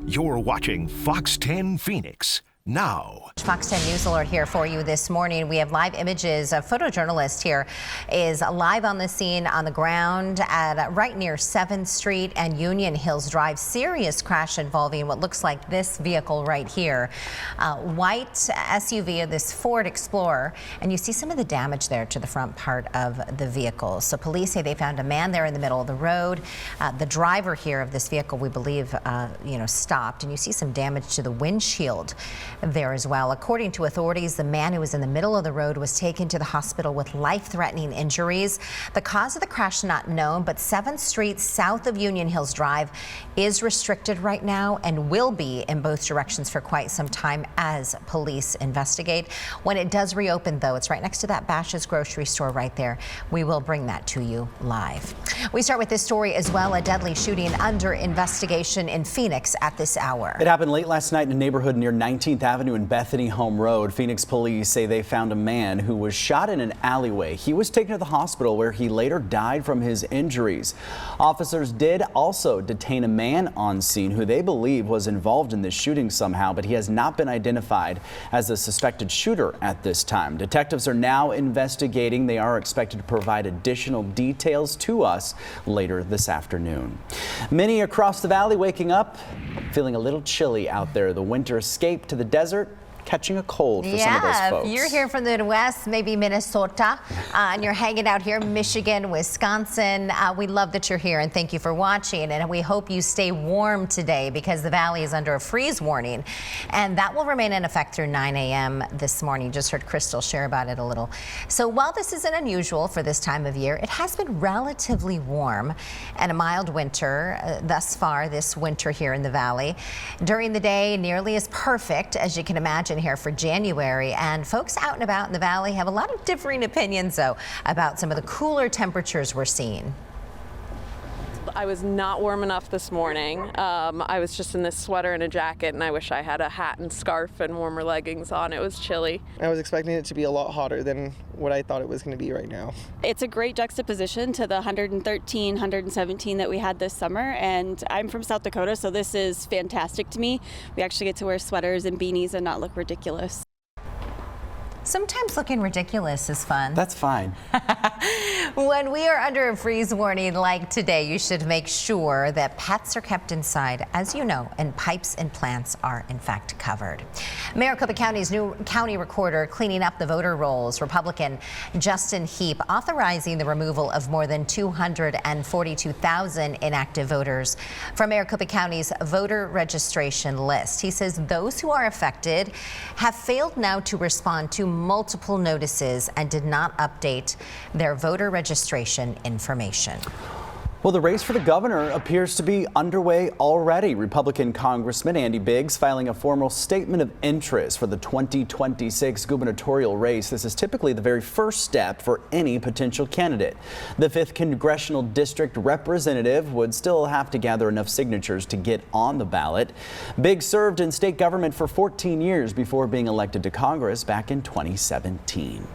You're watching Fox 10 Phoenix now. Fox 10 News Alert here for you this morning. We have live images. A photojournalist here is live on the scene on the ground at right near 7th Street and Union Hills Drive. Serious crash involving what looks like this vehicle right here. White SUV of this Ford Explorer, and you see some of the damage there to the front part of the vehicle. So police say they found a man there in the middle of the road. The driver here of this vehicle, we believe, stopped, and you see some damage to the windshield there as well. According to authorities, the man who was in the middle of the road was taken to the hospital with life-threatening injuries. The cause of the crash not known, but 7th Street south of Union Hills Drive is restricted right now and will be in both directions for quite some time as police investigate. When it does reopen, though, it's right next to that Bash's grocery store right there. We will bring that to you live. We start with this story as well. A deadly shooting under investigation in Phoenix at this hour. It happened late last night in a neighborhood near 19th Avenue and Bethany Home Road. Phoenix police say they found a man who was shot in an alleyway. He was taken to the hospital where he later died from his injuries. Officers did also detain a man on scene who they believe was involved in this shooting somehow, but he has not been identified as the suspected shooter at this time. Detectives are now investigating. They are expected to provide additional details to us later this afternoon. Many across the valley waking up feeling a little chilly out there. The winter escape to the desert, catching a cold for some of those folks. If you're here from the Midwest, maybe Minnesota, and you're hanging out here, Michigan, Wisconsin, we love that you're here and thank you for watching. And we hope you stay warm today because the valley is under a freeze warning, and that will remain in effect through 9 a.m. this morning. Just heard Crystal share about it a little. So while this isn't unusual for this time of year, it has been relatively warm and a mild winter thus far this winter here in the valley. During the day, nearly as perfect as you can imagine here for January, and folks out and about in the valley have a lot of differing opinions though about some of the cooler temperatures we're seeing. I was not warm enough this morning. I was just in this sweater and a jacket, and I wish I had a hat and scarf and warmer leggings on. It was chilly. I was expecting it to be a lot hotter than what I thought it was going to be right now. It's a great juxtaposition to the 113, 117 that we had this summer, and I'm from South Dakota, so this is fantastic to me. We actually get to wear sweaters and beanies and not look ridiculous. Sometimes looking ridiculous is fun. That's fine. When we are under a freeze warning like today, you should make sure that pets are kept inside, as you know, and pipes and plants are in fact covered. Maricopa County's new county recorder cleaning up the voter rolls. Republican Justin Heap authorizing the removal of more than 242,000 inactive voters from Maricopa County's voter registration list. He says those who are affected have failed now to respond to multiple notices and did not update their voter registration information. Well, the race for the governor appears to be underway already. Republican Congressman Andy Biggs filing a formal statement of interest for the 2026 gubernatorial race. This is typically the very first step for any potential candidate. The 5th Congressional District representative would still have to gather enough signatures to get on the ballot. Biggs served in state government for 14 years before being elected to Congress back in 2017.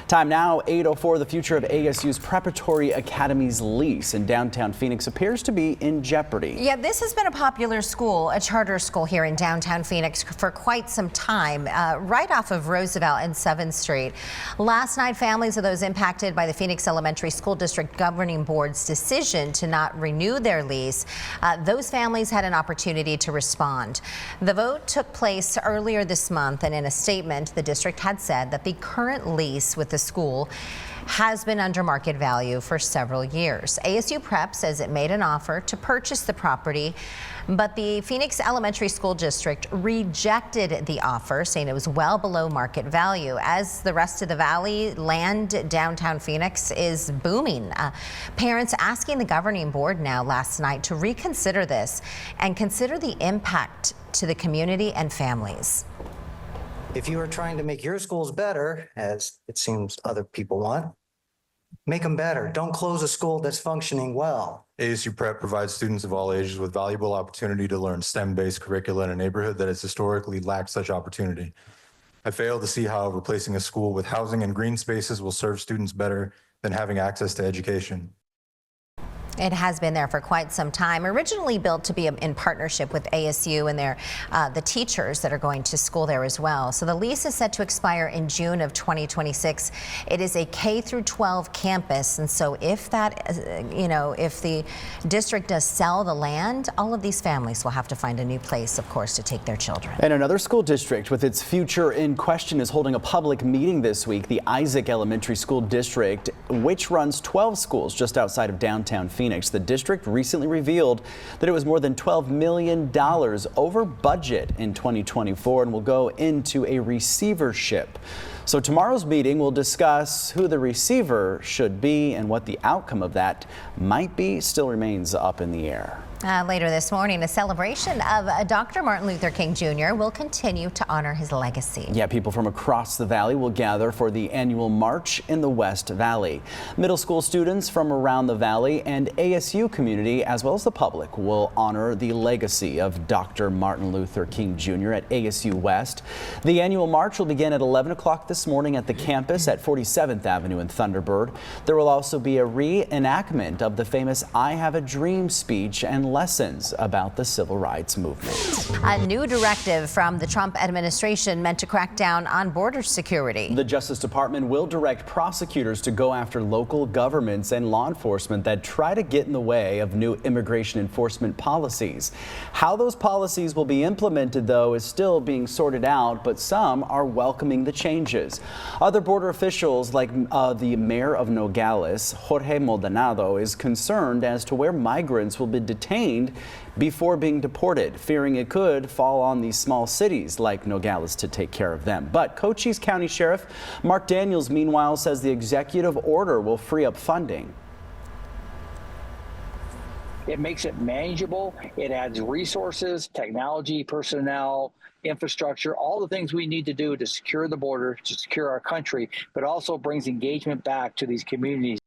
Time now, 8:04. The future of ASU's Preparatory Academy's lease in downtown Phoenix appears to be in jeopardy. Yeah, this has been a popular school, a charter school here in downtown Phoenix for quite some time, right off of Roosevelt and 7th Street. Last night, families of those impacted by the Phoenix Elementary School District Governing Board's decision to not renew their lease, those families had an opportunity to respond. The vote took place earlier this month, and in a statement, the district had said that the current lease with the school has been under market value for several years. ASU Prep says it made an offer to purchase the property, but the Phoenix Elementary School District rejected the offer, saying it was well below market value. As the rest of the valley, land downtown Phoenix is booming. Parents asking the governing board now last night to reconsider this and consider the impact to the community and families. If you are trying to make your schools better, as it seems other people want, make them better. Don't close a school that's functioning well. ASU Prep provides students of all ages with valuable opportunity to learn STEM-based curricula in a neighborhood that has historically lacked such opportunity. I fail to see how replacing a school with housing and green spaces will serve students better than having access to education. It has been there for quite some time. Originally built to be in partnership with ASU and the teachers that are going to school there as well. So the lease is set to expire in June of 2026. It is a K through 12 campus, and so if if the district does sell the land, all of these families will have to find a new place, of course, to take their children. And another school district with its future in question is holding a public meeting this week. The Isaac Elementary School District, which runs 12 schools just outside of downtown Phoenix. The district recently revealed that it was more than $12 million over budget in 2024 and will go into a receivership. So tomorrow's meeting will discuss who the receiver should be, and what the outcome of that might be still remains up in the air. Later this morning, a celebration of Dr. Martin Luther King Jr. will continue to honor his legacy. Yeah, people from across the valley will gather for the annual March in the West Valley. Middle school students from around the valley and ASU community, as well as the public, will honor the legacy of Dr. Martin Luther King Jr. at ASU West. The annual march will begin at 11 o'clock this morning at the campus at 47th Avenue in Thunderbird. There will also be a reenactment of the famous "I Have a Dream" speech and lessons about the civil rights movement. A new directive from the Trump administration meant to crack down on border security. The Justice Department will direct prosecutors to go after local governments and law enforcement that try to get in the way of new immigration enforcement policies. How those policies will be implemented, though, is still being sorted out, but some are welcoming the changes. Other border officials, like the mayor of Nogales, Jorge Maldonado, is concerned as to where migrants will be detained before being deported, fearing it could fall on these small cities like Nogales to take care of them. But Cochise County Sheriff Mark Daniels, meanwhile, says the executive order will free up funding. It makes it manageable. It adds resources, technology, personnel, infrastructure, all the things we need to do to secure the border, to secure our country, but also brings engagement back to these communities.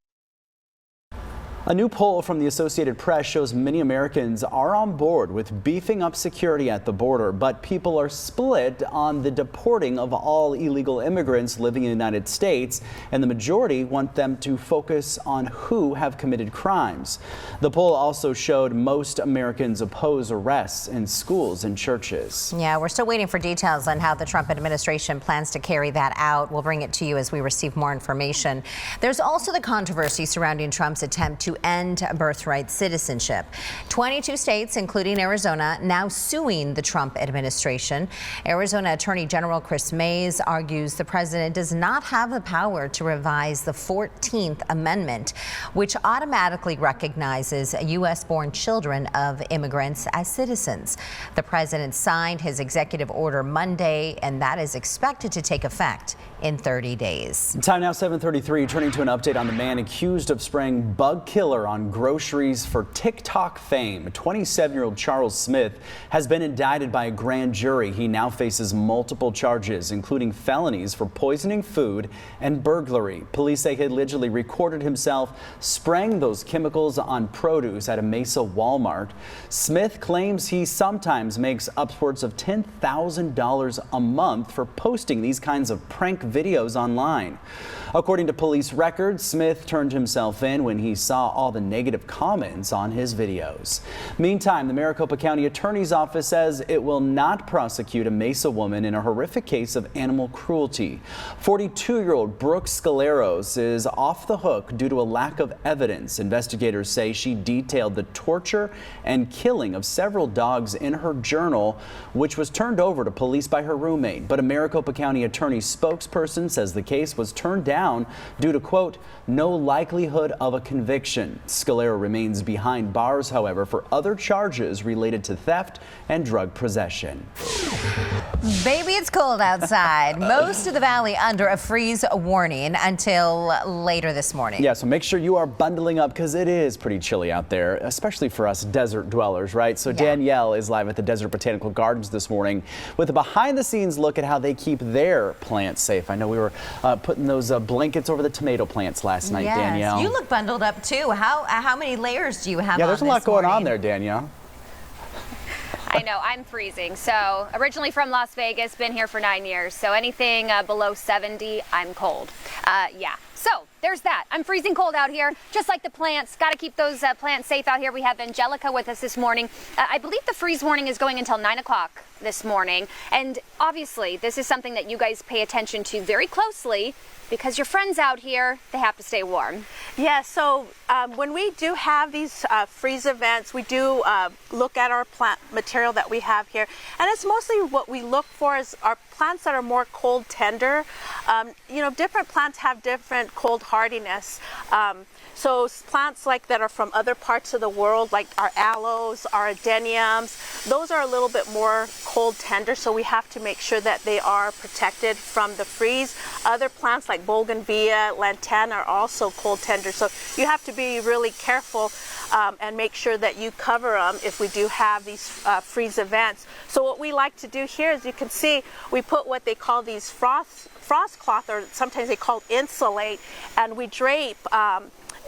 A new poll from the Associated Press shows many Americans are on board with beefing up security at the border, but people are split on the deporting of all illegal immigrants living in the United States, and the majority want them to focus on who have committed crimes. The poll also showed most Americans oppose arrests in schools and churches. Yeah, we're still waiting for details on how the Trump administration plans to carry that out. We'll bring it to you as we receive more information. There's also the controversy surrounding Trump's attempt to end birthright citizenship. 22 states, including Arizona, now suing the Trump administration. Arizona Attorney General Chris Mays argues the president does not have the power to revise the 14th Amendment, which automatically recognizes U.S.-born children of immigrants as citizens. The president signed his executive order Monday, and that is expected to take effect in 30 days. Time now 7:33, turning to an update on the man accused of spraying bug killer on groceries for TikTok fame. 27-year-old Charles Smith has been indicted by a grand jury. He now faces multiple charges, including felonies for poisoning food and burglary. Police say he allegedly recorded himself spraying those chemicals on produce at a Mesa Walmart. Smith claims he sometimes makes upwards of $10,000 a month for posting these kinds of prank videos online. According to police records, Smith turned himself in when he saw all the negative comments on his videos. Meantime, the Maricopa County Attorney's Office says it will not prosecute a Mesa woman in a horrific case of animal cruelty. 42-year-old Brooke Scaleros is off the hook due to a lack of evidence. Investigators say she detailed the torture and killing of several dogs in her journal, which was turned over to police by her roommate. But a Maricopa County Attorney spokesperson says the case was turned down due to, quote, no likelihood of a conviction. Scalera remains behind bars, however, for other charges related to theft and drug possession. Baby, it's cold outside. Most of the valley under a freeze warning until later this morning. Yeah, so make sure you are bundling up because it is pretty chilly out there, especially for us desert dwellers, right? So Danielle is live at the Desert Botanical Gardens this morning with a behind-the-scenes look at how they keep their plants safe. I know we were putting those blankets over the tomato plants last night, Danielle. You look bundled up too. How many layers do you have on? Yeah, there's a lot going on there, Danielle. I know, I'm freezing. So originally from Las Vegas, been here for 9 years. So anything below 70, I'm cold. Yeah. So there's that. I'm freezing cold out here, just like the plants. Got to keep those plants safe out here. We have Angelica with us this morning. I believe the freeze warning is going until 9 o'clock this morning. And obviously, this is something that you guys pay attention to very closely because your friends out here, they have to stay warm. Yeah, so when we do have these freeze events, we do look at our plant material that we have here. And it's mostly what we look for is our plants that are more cold tender. You know, different plants have different cold hardiness. So plants like that are from other parts of the world, like our aloes, our adeniums, those are a little bit more cold tender, so we have to make sure that they are protected from the freeze. Other plants like bougainvillea, lantana are also cold tender, so you have to be really careful and make sure that you cover them if we do have these freeze events. So what we like to do here, as you can see, we put what they call these frost cloth, or sometimes they call insulate, and we drape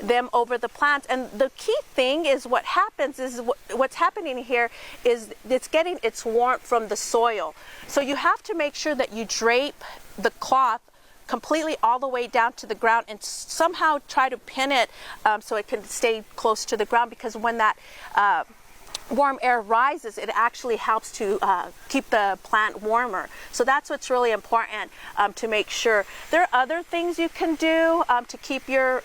them over the plants. And the key thing is what happens is what's happening here is it's getting its warmth from the soil. So you have to make sure that you drape the cloth completely all the way down to the ground and somehow try to pin it so it can stay close to the ground, because when that warm air rises, it actually helps to keep the plant warmer. So that's what's really important to make sure. There are other things you can do to keep your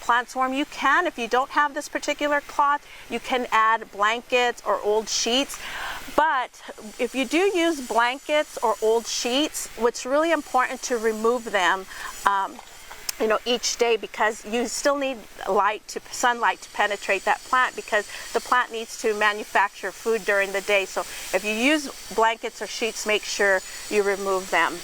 plants warm. You can, if you don't have this particular cloth, you can add blankets or old sheets. But if you do use blankets or old sheets, what's really important to remove them you know, each day, because you still need sunlight to penetrate that plant, because the plant needs to manufacture food during the day. So if you use blankets or sheets, make sure you remove them.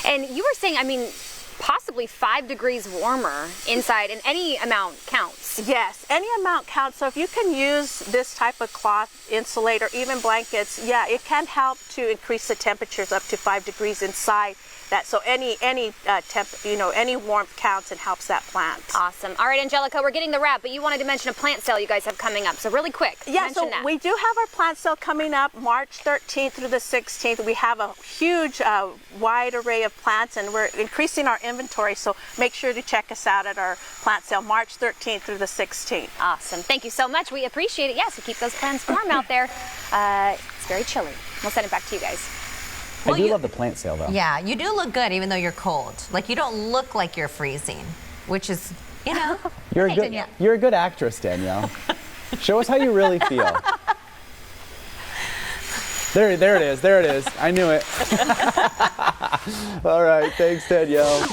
And you were saying, I mean, possibly 5 degrees warmer inside, and any amount counts. Yes, any amount counts. So if you can use this type of cloth, insulate, or even blankets, yeah, it can help to increase the temperatures up to 5 degrees inside that. So any any warmth counts and helps that plant. Awesome. All right, Angelica, we're getting the wrap, but you wanted to mention a plant sale you guys have coming up. So really quick, yeah, so that. We do have our plant sale coming up March 13th through the 16th. We have a huge wide array of plants, and we're increasing our inventory, so make sure to check us out at our plant sale March 13th through the 16th. Awesome. Thank you so much. We appreciate it. Yes, to keep those plants warm out there. It's very chilly. We'll send it back to you guys. I do love the plant sale, though. Yeah, you do look good even though you're cold. Like, you don't look like you're freezing, which is, you know. You're a good actress, Danielle. Show us how you really feel. There it is. I knew it. All right, thanks, Danielle.